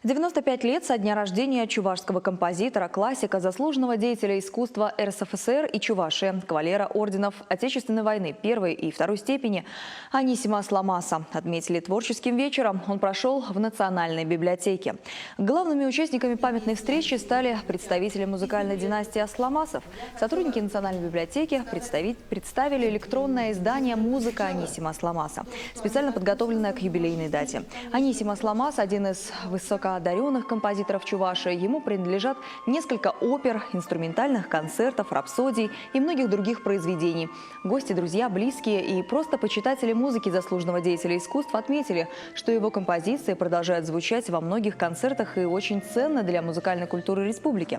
95 лет со дня рождения чувашского композитора, классика, заслуженного деятеля искусства РСФСР и Чувашии, кавалера орденов Отечественной войны первой и второй степени Анисима Асламаса отметили творческим вечером. Он прошел в Национальной библиотеке. Главными участниками памятной встречи стали представители музыкальной династии Асламасов. Сотрудники Национальной библиотеки представили электронное издание «Музыка Анисима Асламаса», специально подготовленное к юбилейной дате. Анисим Асламас – один из высокоодаренных композиторов Чувашии. Ему принадлежат несколько опер, инструментальных концертов, рапсодий и многих других произведений. Гости, друзья, близкие и просто почитатели музыки заслуженного деятеля искусств отметили, что его композиции продолжают звучать во многих концертах и очень ценны для музыкальной культуры республики.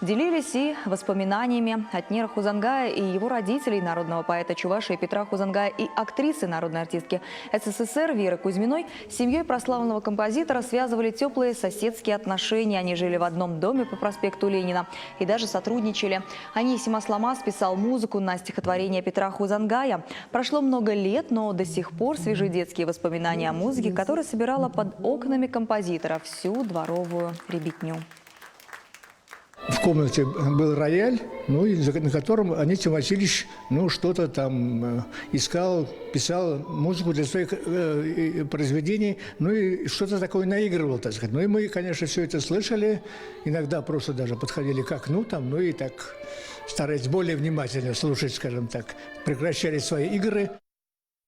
Делились и воспоминаниями от Нера Хузангая и его родителей, народного поэта Чувашии Петра Хузангая, и актрисы, народной артистки СССР Веры Кузьминой. С семьей прославленного композитора связывали теплые соседские отношения. Они жили в одном доме по проспекту Ленина и даже сотрудничали. Анисим Асламас писал музыку на стихотворение Петра Хузангая. Прошло много лет, но до сих пор свежи детские воспоминания о музыке, которая собирала под окнами композитора всю дворовую ребятню. В комнате был рояль, на котором Анисим Васильевич что-то там искал, писал музыку для своих произведений, и что-то такое наигрывал, так сказать. И мы, конечно, все это слышали, иногда просто даже подходили к окну, и так, стараясь более внимательно слушать, скажем так, прекращали свои игры.